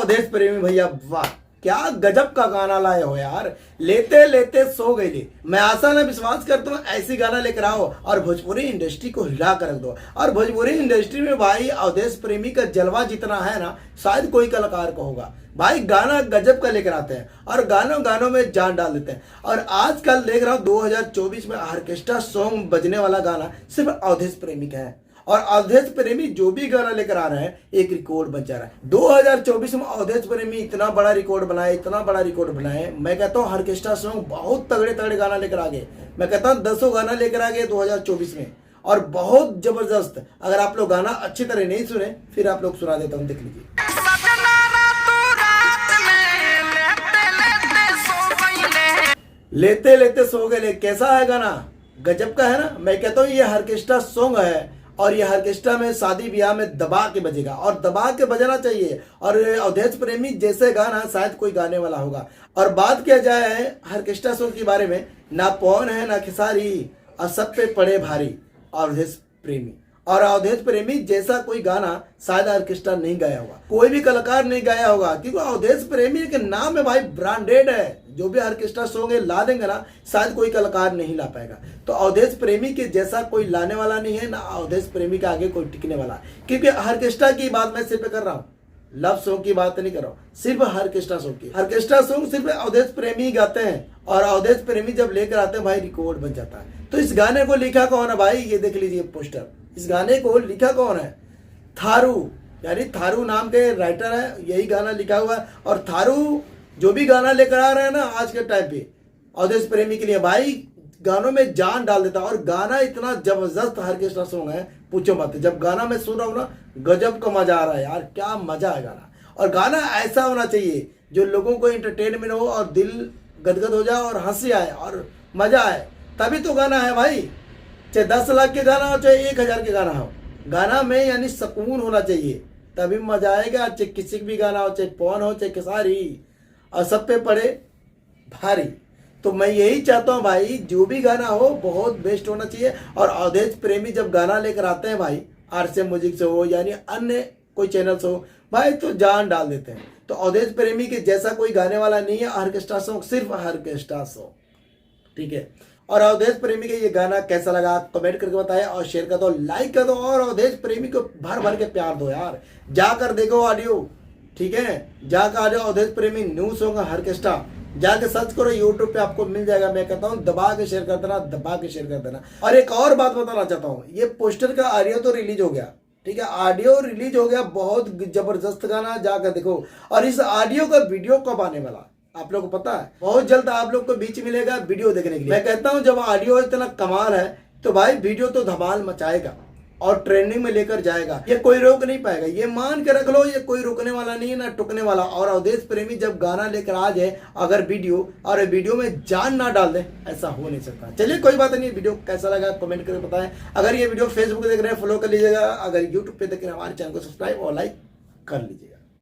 अवधेश प्रेमी भैया, वाह क्या गजब का गाना लाए हो यार। लेते लेते सो गई। मैं आशा ना विश्वास करता हूँ ऐसी गाना लेकर आओ और भोजपुरी इंडस्ट्री को हिला कर रख दो। और भोजपुरी इंडस्ट्री में भाई अवधेश प्रेमी का जलवा जितना है ना शायद कोई कलाकार को होगा। भाई गाना गजब का लेकर आते हैं और गानों गानों में जान डाल देते हैं। और आजकल देख रहा हूँ 2024 में ऑर्केस्ट्रा सॉन्ग बजने वाला गाना सिर्फ अवधेश प्रेमी का है। और अवधेश प्रेमी जो भी गाना लेकर आ रहे हैं एक रिकॉर्ड बन जा रहा है। 2024 में अवधेश प्रेमी इतना बड़ा रिकॉर्ड बनाए, इतना बड़ा रिकॉर्ड बनाए। मैं कहता हूँ ऑर्केस्ट्रा सॉन्ग बहुत तगड़े तगड़े गाना लेकर आ गए। मैं कहता हूँ 10 गाना लेकर आ गए 2024 में और बहुत जबरदस्त। अगर आप लोग गाना अच्छी तरह नहीं सुने फिर आप लोग सुना देता हूँ, देख लीजिए। लेते लेते सो गए, कैसा है गाना, गजब का है ना। मैं कहता हूँ ये ऑर्केस्ट्रा सॉन्ग है और ये ऑर्केस्ट्रा में शादी ब्याह में दबा के बजेगा और दबा के बजाना चाहिए। और अवधेश प्रेमी जैसे गाना शायद कोई गाने वाला होगा। और बात किया जाए ऑर्केस्ट्रा सॉन्ग के बारे में, ना पवन है ना खेसारी और सब पे पड़े भारी अवधेश प्रेमी। और अवधेश प्रेमी जैसा कोई गाना शायद ऑर्केस्ट्रा नहीं गाया होगा, कोई भी कलाकार नहीं गाया होगा, क्योंकि अवधेश प्रेमी के नाम में भाई ब्रांडेड है। जो भी ऑर्केस्ट्रा सॉन्ग है ला देंगे ना शायद कोई कलाकार नहीं ला पाएगा। तो अवधेश प्रेमी के जैसा कोई लाने वाला नहीं है, ना अवधेश प्रेमी के आगे कोई टिकने वाला। क्योंकि ऑर्केस्ट्रा की बात मैं सिर्फ कर रहा हूँ, लव सॉन्ग की बात नहीं कर रहा हूँ, सिर्फ ऑर्केस्ट्रा सॉन्ग की। ऑर्केस्ट्रा सॉन्ग सिर्फ अवधेश प्रेमी ही गाते हैं और अवधेश प्रेमी जब लेकर आते हैं भाई रिकॉर्ड बन जाता है। तो इस गाने को लिखा कौन है भाई, ये देख लीजिए पोस्टर। इस गाने को लिखा कौन है, थारू, यानी थारू नाम के राइटर है, यही गाना लिखा हुआ है। और थारू जो भी गाना लेकर आ रहे हैं ना आज के टाइम पे अवधेश प्रेमी के लिए, भाई गानों में जान डाल देता है। और गाना इतना जबरदस्त ऑर्केस्ट्रा सॉन्ग है, पूछो मत। जब गाना मैं सुन रहा हूँ ना गजब का मजा आ रहा है यार, क्या मजा है गाना। और गाना ऐसा होना चाहिए जो लोगों को एंटरटेनमेंट हो और दिल गदगद हो जाए और हंसी आए और मजा आए, तभी तो गाना है भाई। चाहे 10 लाख के गाना हो चाहे 1000 के गाना हो, गाना में यानी सुकून होना चाहिए तभी मजा आएगा। चाहे किसी भी गाना हो, चाहे पवन हो चाहे खेसारी और सब पे पड़े भारी। तो मैं यही चाहता हूँ भाई जो भी गाना हो बहुत बेस्ट होना चाहिए। और अवधेश प्रेमी जब गाना लेकर आते हैं भाई RCM म्यूजिक से हो यानी अन्य कोई चैनल से हो भाई तो जान डाल देते हैं। तो अवधेश प्रेमी के जैसा कोई गाने वाला नहीं है ऑर्केस्ट्रा सॉन्ग, सिर्फ ऑर्केस्ट्रा सॉन्ग, ठीक है। और अवधेश प्रेमी का ये गाना कैसा लगा आप कमेंट करके बताएं और शेयर कर दो, लाइक कर दो और अवधेश प्रेमी को भर भर के प्यार दो यार। जाकर देखो ऑडियो, ठीक है, जाकर आ जाओ अवधेश प्रेमी न्यू सॉन्ग ऑर्केस्ट्रा, जाके सर्च करो यूट्यूब पे आपको मिल जाएगा। मैं कहता हूँ दबा के शेयर कर देना, दबा के शेयर कर देना। और एक और बात बताना चाहता हूँ, ये पोस्टर का ऑडियो तो रिलीज हो गया, ठीक है, ऑडियो रिलीज हो गया, बहुत जबरदस्त गाना, जाकर देखो। और इस ऑडियो का वीडियो कब आने वाला आप लोग को पता है, बहुत जल्द आप लोग को बीच मिलेगा वीडियो देखने के लिए। मैं कहता हूँ जब ऑडियो इतना कमाल है तो भाई वीडियो तो धमाल मचाएगा और ट्रेंडिंग में लेकर जाएगा, ये कोई रोक नहीं पाएगा। ये मान के रख लो, ये कोई रुकने वाला नहीं है ना टुकने वाला। और अवधेश प्रेमी जब गाना लेकर आ जाए अगर वीडियो और वीडियो में जान ना डाल दे, ऐसा हो नहीं सकता। चलिए कोई बात नहीं, वीडियो कैसा लगा कमेंट करके बताएं। अगर ये वीडियो फेसबुक देख रहे हैं फॉलो कर लीजिएगा, अगर यूट्यूब पे देख रहे हैं हमारे चैनल को सब्सक्राइब और लाइक कर लीजिएगा।